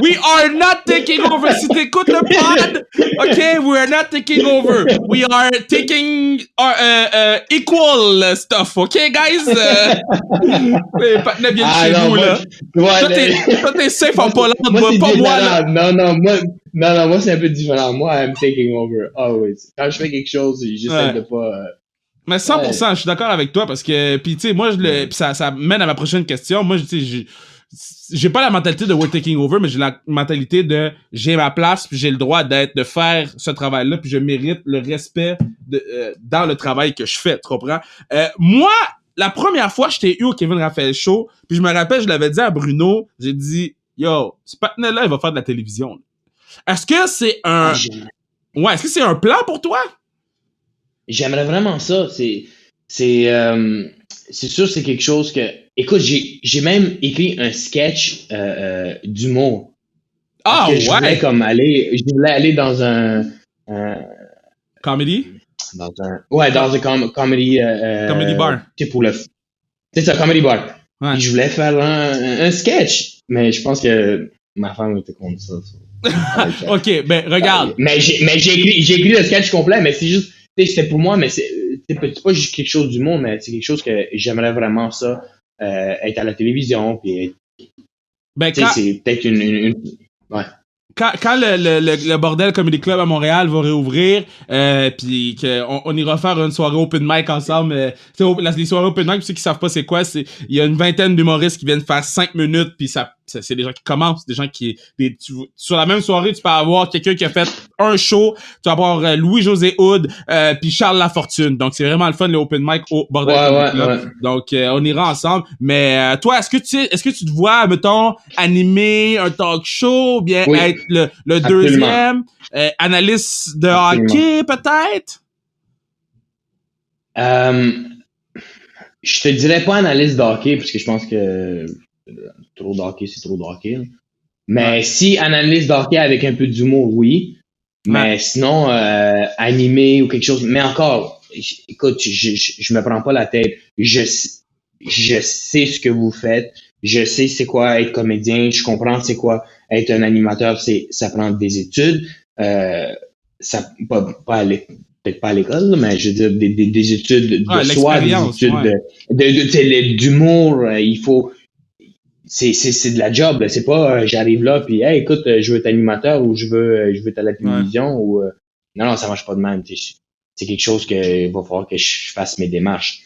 we are not taking over. Si t'écoutes le pod, OK, we are not taking over. We are taking equal stuff, OK, guys? Les partenaires viennent chez nous, là. Toi, t'es safe en Pologne, pas moi, là. Non, moi, c'est un peu différent. Moi, I'm taking over, always. Quand je fais quelque chose, j'essaie de pas... Mais 100%, je suis d'accord avec toi parce que, puis tu sais, moi, pis ça mène à ma prochaine question. Moi, tu sais, j'ai pas la mentalité de we're taking over, mais j'ai la mentalité de j'ai ma place, puis j'ai le droit de faire ce travail-là, puis je mérite le respect dans le travail que je fais, tu comprends? Moi, la première fois, je t'ai eu au Kevin Raphaël Show, puis je me rappelle, je l'avais dit à Bruno, j'ai dit, yo, ce partenaire-là, il va faire de la télévision. Est-ce que c'est est-ce que c'est un plan pour toi? J'aimerais vraiment ça. C'est sûr, c'est quelque chose que. Écoute, j'ai même écrit un sketch d'humour. Ah que ouais. Je voulais aller dans un comedy. Dans un comedy. Comedy bar. Tu sais, c'est ça, comedy bar. Ouais. Et je voulais faire un sketch, mais je pense que ma femme était contre ça. Ok, ben regarde. Mais j'ai écrit le sketch complet, mais c'est juste. C'était pour moi, mais c'est pas juste quelque chose du monde, mais c'est quelque chose que j'aimerais vraiment ça, être à la télévision, puis c'est peut-être une... Ouais. Quand le bordel Comedy Club à Montréal va réouvrir, puis qu'on ira faire une soirée open mic ensemble, les soirées open mic, pour ceux qui savent pas c'est quoi, il y a une vingtaine d'humoristes qui viennent faire 5 minutes, puis c'est des gens qui commencent, des gens sur la même soirée, tu peux avoir quelqu'un qui a fait un show, tu vas avoir Louis-José Hood, puis Charles Lafortune. Donc c'est vraiment le fun, le open mic au bordel Comedy Club. Ouais. Donc on ira ensemble. Mais toi, est-ce que tu te vois, mettons, animer un talk show, ou bien être le deuxième, analyste de hockey, peut-être? Je te dirais pas analyste de hockey, parce que je pense que trop de hockey, c'est trop de hockey. Là. Mais si analyste de hockey avec un peu d'humour, oui. Mais sinon, animé ou quelque chose. Mais encore, écoute, je me prends pas la tête. Je sais ce que vous faites. Je sais c'est quoi être comédien. Je comprends c'est quoi être un animateur. Ça prend des études. Ça peut-être pas à l'école, mais je veux dire des études de soi, des études d'humour. Il faut. C'est de la job, là. C'est pas j'arrive là puis hey, écoute, je veux être animateur ou je veux être à la télévision ou non, ça marche pas de même. C'est quelque chose que va falloir que je fasse mes démarches.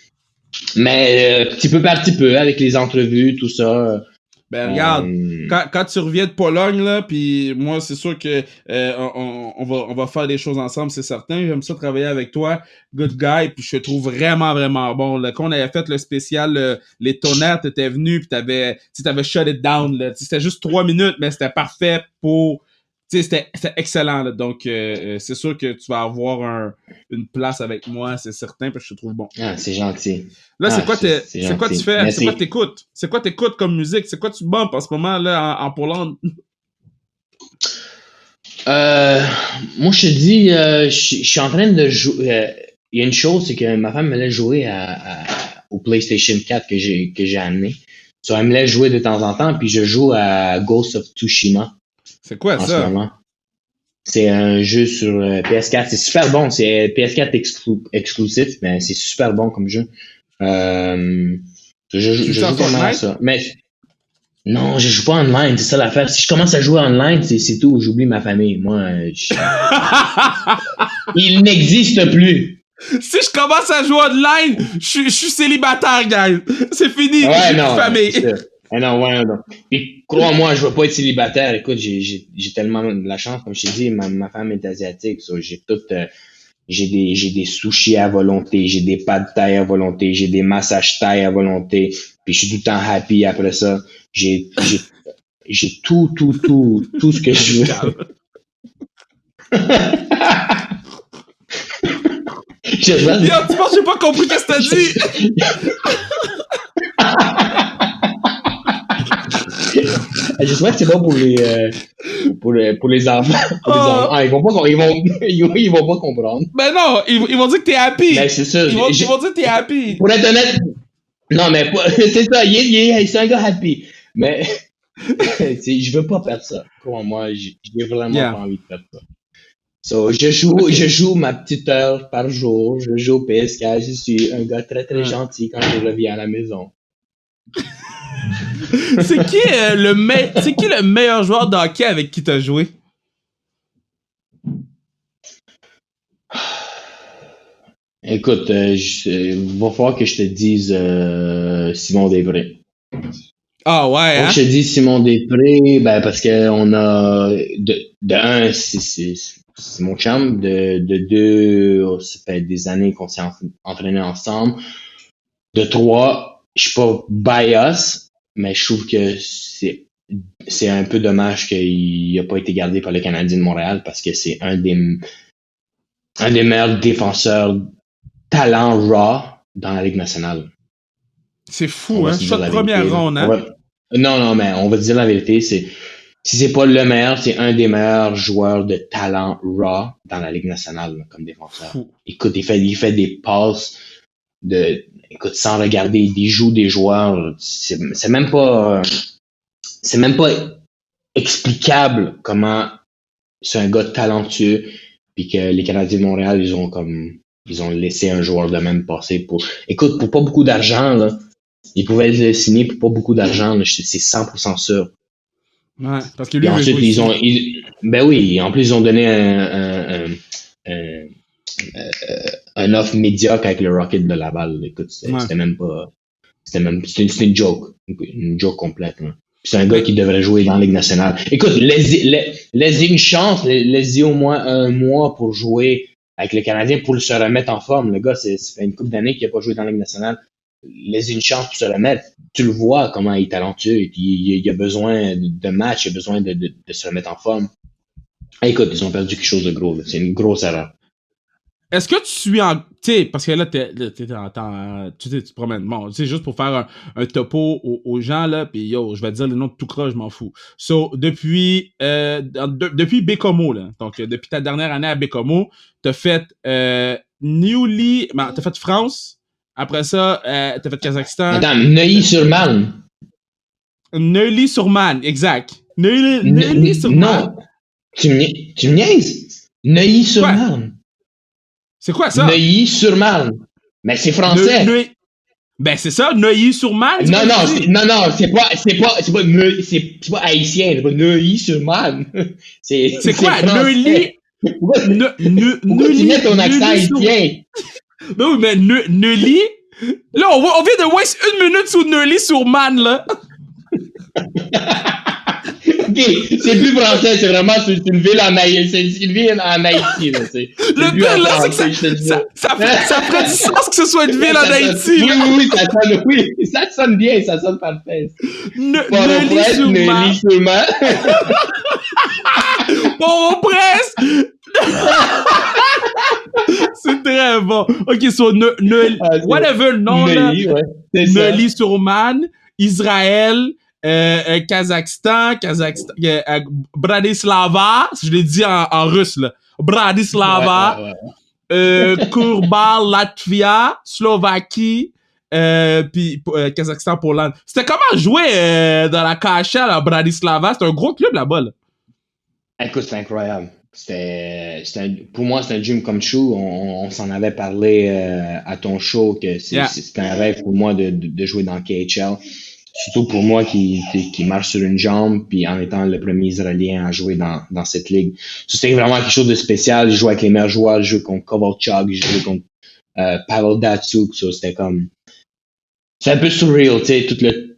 Mais petit peu par petit peu, avec les entrevues, tout ça. Ben regarde, quand tu reviens de Pologne, là, puis moi, c'est sûr que on va faire des choses ensemble, c'est certain. J'aime ça travailler avec toi, good guy, puis je te trouve vraiment, vraiment bon. Là, quand on avait fait le spécial Les Tonnerres, t'étais venu, puis t'avais shut it down. Là. C'était juste 3 minutes, mais c'était parfait pour... C'était excellent. Là. Donc, c'est sûr que tu vas avoir une place avec moi, c'est certain, parce que je te trouve bon. Ah, c'est gentil. Là, c'est quoi tu fais? Merci. C'est quoi t'écoutes? C'est quoi t'écoutes comme musique? C'est quoi tu bumpes en ce moment, là, en Pologne? Moi, je te dis, je suis en train de jouer... Il y a une chose, c'est que ma femme me laisse jouer au PlayStation 4 que j'ai amené. So, elle me laisse jouer de temps en temps, puis je joue à Ghost of Tsushima. C'est quoi ça? En ce moment. C'est un jeu sur PS4. C'est super bon. C'est PS4 exclusif, mais c'est super bon comme jeu. Je joue pas mal à ça. Mais non, je joue pas online. C'est ça l'affaire. Si je commence à jouer online, c'est tout. J'oublie ma famille. Moi, il n'existe plus. Si je commence à jouer online, je suis célibataire, guys. C'est fini. Ouais, j'ai non, famille. Non. Puis crois-moi, je vais pas être célibataire. Écoute, j'ai tellement de la chance, comme je t'ai dit, ma femme est asiatique, so, j'ai des sushis à volonté, j'ai des pad thai à volonté, j'ai des massages thai à volonté, puis je suis tout le temps happy après ça. J'ai tout ce que je veux. J'espère Yo, tu penses que j'ai pas compris qu'est-ce que t'as dit? j'espère que c'est pas pour les enfants. Pour les enfants. Ah, ils vont pas comprendre. Ben non, ils vont dire que t'es happy. Ben, c'est ça. Ils vont dire que t'es happy. Pour être honnête, non, mais c'est ça, c'est un gars happy. Mais je veux pas faire ça. Moi, j'ai vraiment pas envie de faire ça. So, je joue ma petite heure par jour. Je joue au PS4. Je suis un gars très, très gentil quand je reviens à la maison. C'est qui le meilleur joueur de hockey avec qui t'as joué? Écoute, va falloir que je te dise Simon Després. Ah ouais, hein? Je te dis Simon Després, ben parce que on a de un, c'est mon chum, de deux, ça fait des années qu'on s'est entraîné ensemble. De trois, je suis pas bias, mais je trouve que c'est un peu dommage qu'il a pas été gardé par le Canadien de Montréal parce que c'est un des meilleurs défenseurs talent raw dans la Ligue nationale. C'est fou, hein? Shot première ronde, hein? Non, mais on va dire la vérité, si c'est pas le meilleur, c'est un des meilleurs joueurs de talent raw dans la Ligue nationale là, comme défenseur. Fou. Écoute, il fait des passes sans regarder, il joue des joueurs. C'est même pas explicable comment c'est un gars talentueux puis que les Canadiens de Montréal, ils ont laissé un joueur de même passer pour pas beaucoup d'argent, là. Ils pouvaient le signer pour pas beaucoup d'argent, là, c'est 100% sûr. Ouais, parce que lui, ensuite, en plus, ils ont donné un offre médiocre avec le Rocket de Laval. Écoute, c'était même pas, c'était une joke complète, là. C'est un gars qui devrait jouer dans la Ligue nationale. Écoute, laissez une chance, laissez au moins un mois pour jouer avec le Canadien pour se remettre en forme. Le gars, ça fait une couple d'années qu'il n'a pas joué dans la Ligue nationale. Laissez une chance pour se remettre. Tu le vois comment il est talentueux et puis il a besoin de matchs, il a besoin de se remettre en forme. Écoute, ils ont perdu quelque chose de gros. Là. C'est une grosse erreur. Est-ce que tu suis en... Tu sais, parce que là, tu te promènes. Bon, tu sais, juste pour faire un topo aux gens, là, pis yo, je vais te dire le nom de tout croche, je m'en fous. So, depuis Bécomo, là, donc depuis ta dernière année à Bécomo, t'as fait Newly... t'as fait France, après ça, t'as fait Kazakhstan... Attends, Neuilly-sur-Marne. Neuilly-sur-Marne, exact. Neuilly-sur-Marne. Non, tu me niaises? Neuilly-sur-Marne. C'est quoi ça? Neuilly-sur-Marne. Mais c'est français. Ben c'est ça, Neuilly-sur-Marne. Non, c'est pas haïtien, c'est pas Neuilly-sur-Marne. C'est quoi, Neuilly? Pourquoi tu mets ton accent haïtien? Ben oui, mais Neuilly? Là, on vient de waste 1 minute sur Neuilly-sur-Marne, là. Ok, c'est plus français, c'est vraiment une ville en Haïti, c'est une ville en Haïti, là, c'est. Le pire, là, c'est que ça ferait du sens que ce soit une ville en Haïti, là. Oui, ça sonne bien, ça sonne parfait. Neuilly-sur-Marne. Port-au-Prince! C'est très bon. Ok, so, whatever le nom, là. Neuilly-sur-Marne, Israël, Kazakhstan, Bratislava, je l'ai dit en russe, là. Bratislava, Kurbal, Latvia, Slovaquie, puis Kazakhstan, Pologne. C'était comment jouer dans la KHL à Bratislava? C'était un gros club là-bas, là. Écoute, c'est incroyable. Pour moi, c'est un dream come true. On s'en avait parlé à ton show que c'était un rêve pour moi de jouer dans KHL. Surtout pour moi qui marche sur une jambe, puis en étant le premier Israélien à jouer dans cette ligue. C'était vraiment quelque chose de spécial. Je jouais avec les meilleurs joueurs, je jouais contre Kovalchuk, je jouais contre Pavel Datsyuk. C'était comme... C'est un peu surreal, tu sais,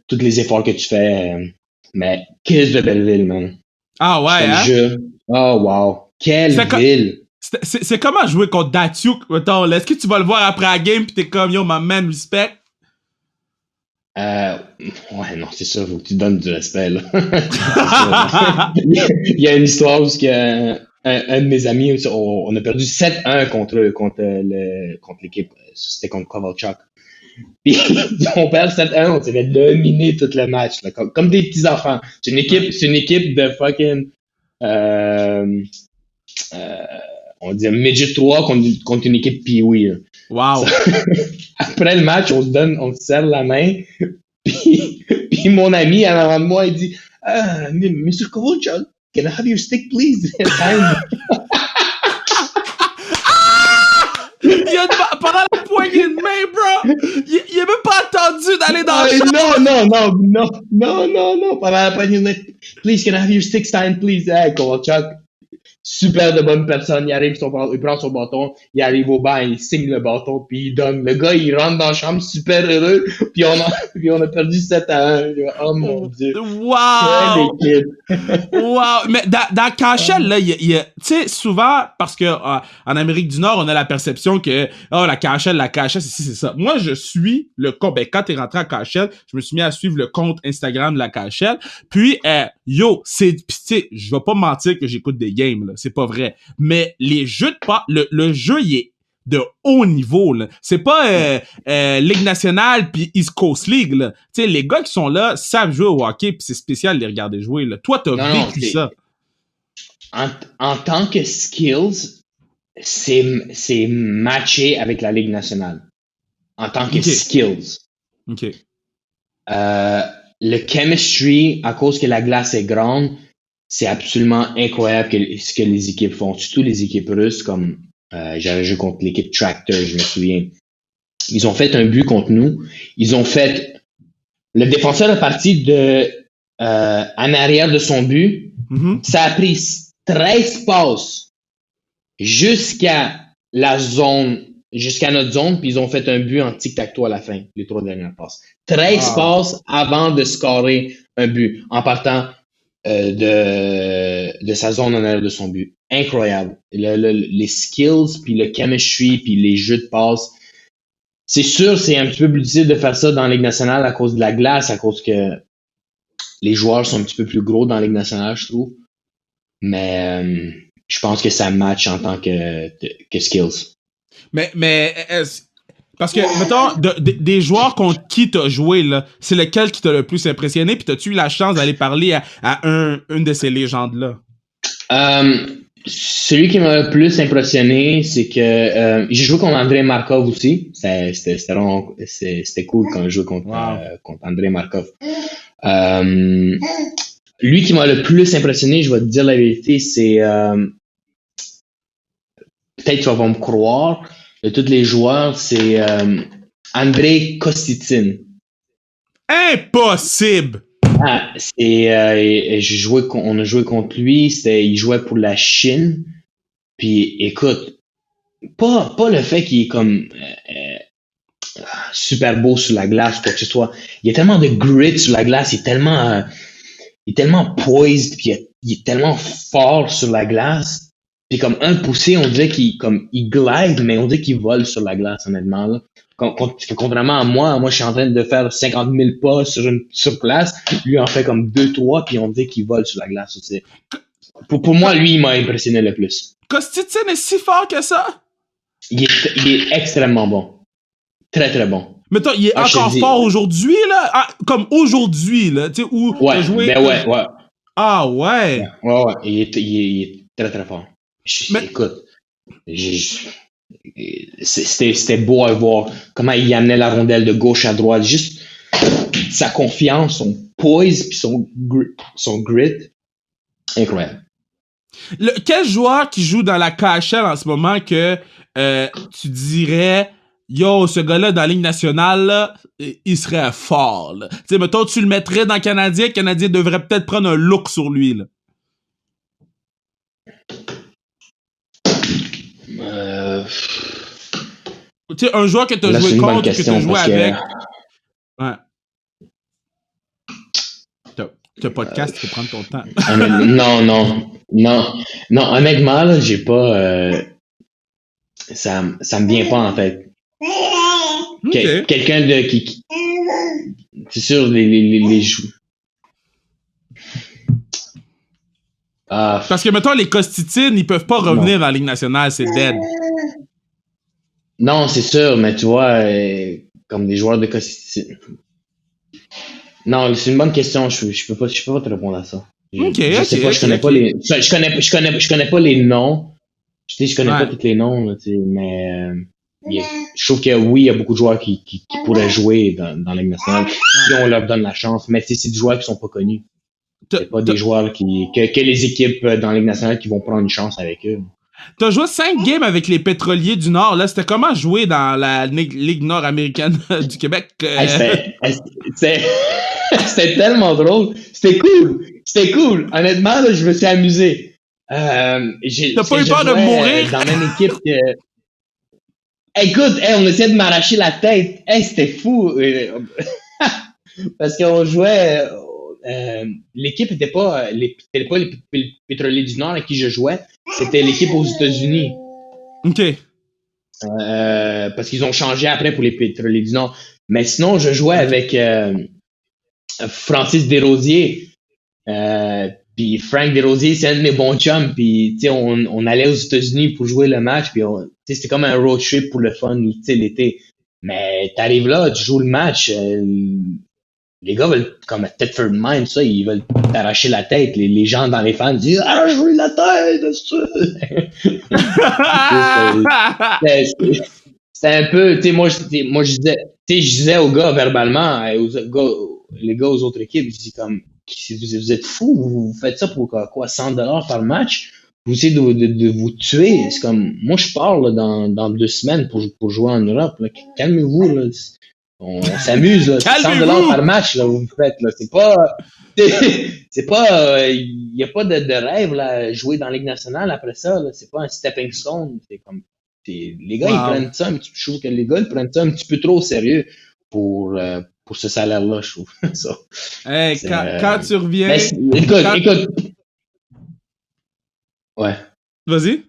tous les efforts que tu fais. Mais qu'est-ce de belle ville, man. Ah ouais, hein? Oh wow. Quelle ville. C'est comment jouer contre Datsyuk, mettons, là? Est-ce que tu vas le voir après la game pis t'es comme, yo, my man, respect? Ouais, non, c'est ça, faut que tu donnes du respect, là. Il y a une histoire où un de mes amis, on a perdu 7-1 contre l'équipe. C'était contre Kovalchuk. Puis on perd 7-1, on s'est fait dominer tout le match, là, comme des petits enfants. C'est une équipe de fucking euh, on dit midget 3 contre une équipe Pee-wee. Wow. Après le match, on se serre la main. Puis mon ami, en avant de moi, il dit Mr. Kovalchuk, can I have your stick, please? Pendant la poignée de main, bro, il a même pas attendu d'aller dans le champ. Non. Pendant la poignée de main, please, can I have your stick, Stein, please? Hey, Kovalchuk, super de bonne personne. Il prend son bâton, il arrive au banc, il signe le bâton, puis il donne. Le gars, il rentre dans la chambre super heureux, puis on a perdu 7-1. Oh mon Dieu. Wow! Quelle équipe. Wow! Mais dans KHL, là, tu sais, souvent, parce que en Amérique du Nord, on a la perception que la KHL, c'est ça. Moi, je suis le compte. Ben, quand t'es rentré à KHL, je me suis mis à suivre le compte Instagram de la KHL. Puis, tu sais, je vais pas mentir que j'écoute des games, là. C'est pas vrai. Mais les jeux de pas, le jeu, il est de haut niveau, là. C'est pas Ligue nationale puis East Coast League, là. Tu sais, les gars qui sont là savent jouer au hockey puis c'est spécial de les regarder jouer, là. Toi, t'as vécu ça. En tant que skills, c'est matché avec la Ligue nationale. En tant que skills. OK. Le chemistry, à cause que la glace est grande, c'est absolument incroyable ce que les équipes font. Surtout les équipes russes, comme j'avais joué contre l'équipe Tractor, je me souviens. Ils ont fait un but contre nous. Le défenseur est parti en arrière de son but. Mm-hmm. Ça a pris 13 passes jusqu'à notre zone, puis ils ont fait un but en tic-tac-toe à la fin, les 3 dernières passes. 13 passes avant de scorer un but, en partant de sa zone en arrière de son but. Incroyable. Les skills, puis le chemistry, puis les jeux de passe. C'est sûr, c'est un petit peu plus difficile de faire ça dans la Ligue nationale à cause de la glace, à cause que les joueurs sont un petit peu plus gros dans la Ligue nationale, je trouve. Mais je pense que ça match en tant que skills. Mais parce que, mettons, des joueurs contre qui t'as joué, là, c'est lequel qui t'a le plus impressionné, puis t'as-tu eu la chance d'aller parler à une de ces légendes-là? Celui qui m'a le plus impressionné, c'est que j'ai joué contre Andrei Markov aussi. C'était cool quand je jouais contre Andrei Markov. Lui qui m'a le plus impressionné, je vais te dire la vérité, c'est peut-être tu vas me croire, de tous les joueurs, c'est Andrei Kostitsyn. Impossible! On a joué contre lui, il jouait pour la Chine. Puis écoute, pas le fait qu'il est comme super beau sur la glace, quoi que ce soit. Il y a tellement de grit sur la glace, il est tellement poised, puis il est tellement fort sur la glace. Puis comme un poussé, on dirait qu'il glide, mais on dirait qu'il vole sur la glace, honnêtement, là. Contrairement à moi, je suis en train de faire 50 000 pas sur place. Lui en fait comme 2-3, puis on dit qu'il vole sur la glace aussi. Pour moi, lui, il m'a impressionné le plus. Kostitsyn est si fort que ça? Il est extrêmement bon. Très, très bon. Mais toi, il est encore fort aujourd'hui, là? Ah, comme aujourd'hui, là, tu sais, où t'as joué... Ouais. Ah, ouais? Ouais. Il est très, très fort. Écoute, c'était beau à voir comment il amenait la rondelle de gauche à droite, juste sa confiance, son poise puis son grit, incroyable. Quel joueur qui joue dans la KHL en ce moment que tu dirais yo, ce gars-là dans la Ligue nationale là, il serait fort là. Tu sais, mettons tu le mettrais dans le Canadien devrait peut-être prendre un look sur lui là. Tu sais, un joueur que t'as joué contre, que t'as joué avec. Ouais. T'as podcast, tu peux prendre ton temps. Non, honnêtement, là, j'ai pas... ça me vient pas en tête. Okay. Quelqu'un de qui... c'est sûr, les joueurs. Parce que, mettons, les Costitines, ils peuvent pas revenir dans la Ligue nationale, c'est dead. Non, c'est sûr, mais tu vois, comme des joueurs de Costitines. Non, c'est une bonne question. Je peux pas te répondre à ça. Je sais pas, je connais pas les. Je connais pas les noms. Je connais pas tous les noms, là, mais je trouve que oui, il y a beaucoup de joueurs qui pourraient jouer dans la Ligue nationale si on leur donne la chance. Mais c'est des joueurs qui sont pas connus. C'est pas des joueurs que les équipes dans la Ligue nationale qui vont prendre une chance avec eux. T'as joué 5 games avec les Pétroliers du Nord, là. C'était comment jouer dans la Ligue nord-américaine du Québec? C'était tellement drôle. C'était cool. Honnêtement, là, je me suis amusé. T'as pas eu peur de mourir? Dans la même équipe que... Écoute, on essayait de m'arracher la tête. C'était fou. Parce qu'on jouait... l'équipe n'était pas les Pétroliers du Nord avec qui je jouais. C'était l'équipe aux États-Unis. OK. Parce qu'ils ont changé après pour les Pétroliers du Nord. Mais sinon, je jouais avec Francis Desrosiers. Puis Frank Desrosiers, c'est un de mes bons chums. Puis on allait aux États-Unis pour jouer le match. Puis c'était comme un road trip pour le fun, l'été. Mais t'arrives là, tu joues le match. Les gars veulent, comme à Thetford Mine, ça, ils veulent t'arracher la tête. Les gens dans les fans disent « Arrache-lui la tête! » C'était un peu, moi je disais aux gars verbalement, les gars aux autres équipes, je dis comme, vous êtes fous, vous faites ça pour quoi, $100 par match? Vous essayez de vous tuer. C'est comme, moi je pars là, dans 2 semaines pour jouer en Europe. Là. Calmez-vous, là. On s'amuse, là. $100 par match, là, vous faites, là. C'est pas, il y a pas de rêve, là, jouer dans la Ligue nationale après ça, là. C'est pas un stepping stone. C'est comme, les gars, ils prennent ça je trouve que les gars, ils prennent ça un petit peu trop au sérieux pour ce salaire-là, je trouve. Ça. Hey, quand tu reviens. Écoute. Ouais. Vas-y.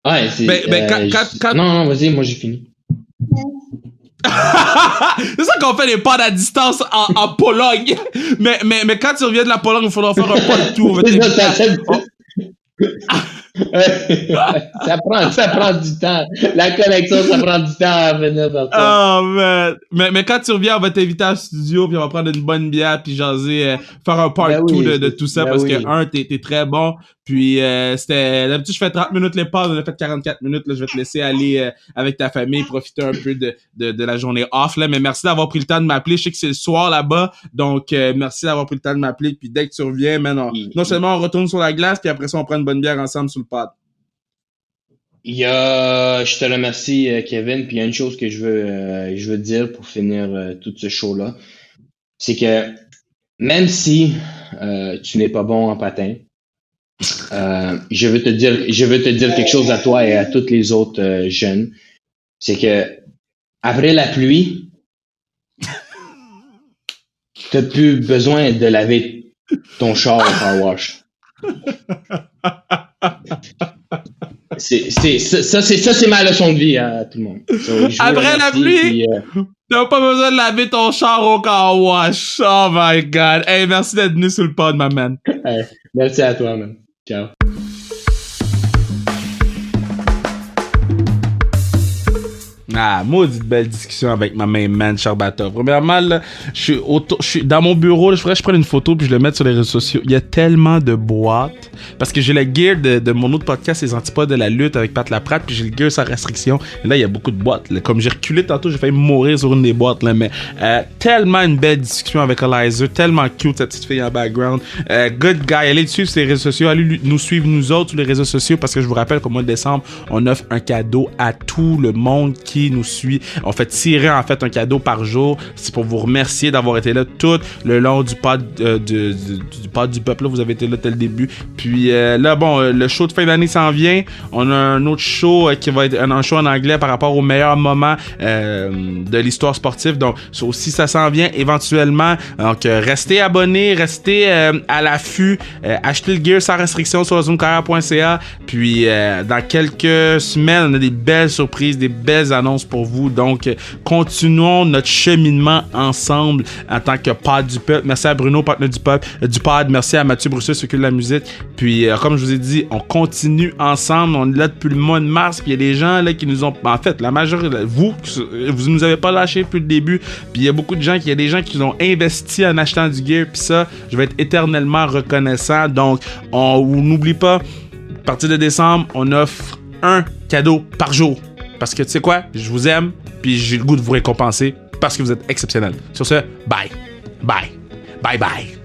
Ouais, c'est. Non, vas-y, moi j'ai fini. C'est ça qu'on fait les pods à distance en Pologne. Mais quand tu reviens de la Pologne, il faudra faire un pod tour. Ça prend du temps. La connexion, ça prend du temps à venir vers toi. Oh, man. Mais quand tu reviens, on va t'inviter au studio, puis on va prendre une bonne bière, puis jaser, faire un part 2 de tout ça, parce que, t'es très bon. Puis, d'habitude, je fais 30 minutes les passes, on a fait 44 minutes, là, je vais te laisser aller avec ta famille, profiter un peu de la journée off, là. Mais merci d'avoir pris le temps de m'appeler. Je sais que c'est le soir là-bas, donc merci d'avoir pris le temps de m'appeler. Puis dès que tu reviens, man, non seulement on retourne sur la glace, puis après ça, on prend une bonne bière ensemble sur le pod. Je te remercie, Kevin. Puis il y a une chose que je veux te dire pour finir tout ce show-là. C'est que même si tu n'es pas bon en patin, je veux te dire quelque chose à toi et à tous les autres jeunes. C'est que après la pluie, t'as plus besoin de laver ton char au car wash. C'est ma leçon de vie à tout le monde. Après la pluie, t'as pas besoin de laver ton char au car wash. Oh my god. Hey, merci d'être venu sur le pod, ma man. Hey, merci à toi, man. Ciao. Maudite belle discussion avec ma main man Sherbatov. Premièrement, là, je suis dans mon bureau, là, je prendre une photo puis je le mettre sur les réseaux sociaux. Il y a tellement de boîtes. Parce que j'ai le gear de mon autre podcast, Les Antipodes de la lutte avec Pat Laprade, puis j'ai le gear sans restriction. Et là, il y a beaucoup de boîtes. Là. Comme j'ai reculé tantôt, j'ai failli mourir sur une des boîtes. Là, mais tellement une belle discussion avec Eliza. Tellement cute, cette petite fille en background. Good guy. Allez le suivre sur les réseaux sociaux. Allez nous suivre, nous autres, sur les réseaux sociaux. Parce que je vous rappelle qu'au mois de décembre, on offre un cadeau à tout le monde qui nous suit. On fait tirer en fait un cadeau par jour. C'est pour vous remercier d'avoir été là tout le long du pod du pod du peuple. Là, vous avez été là dès le début. Puis là, bon, le show de fin d'année s'en vient. On a un autre show qui va être un show en anglais par rapport aux meilleurs moments de l'histoire sportive. Donc, ça aussi, ça s'en vient éventuellement. Donc, restez abonnés, restez à l'affût. Achetez le gear sans restriction sur zoomcarrière.ca. Puis, dans quelques semaines, on a des belles surprises, des belles annonces reconnaissance pour vous. Donc, continuons notre cheminement ensemble en tant que pod du peuple. Merci à Bruno, partenaire du pod. Merci à Mathieu Brousseau, qui s'occupe de la musique. Puis, comme je vous ai dit, on continue ensemble. On est là depuis le mois de mars. Puis, il y a des gens là qui nous ont... En fait, la majorité... Vous nous avez pas lâché depuis le début. Puis, il y a beaucoup de gens... Il y a des gens qui ont investi en achetant du gear. Puis ça, je vais être éternellement reconnaissant. Donc, on n'oublie pas, à partir de décembre, on offre un cadeau par jour. Parce que tu sais quoi? Je vous aime. Puis, j'ai le goût de vous récompenser parce que vous êtes exceptionnels. Sur ce, bye. Bye. Bye bye.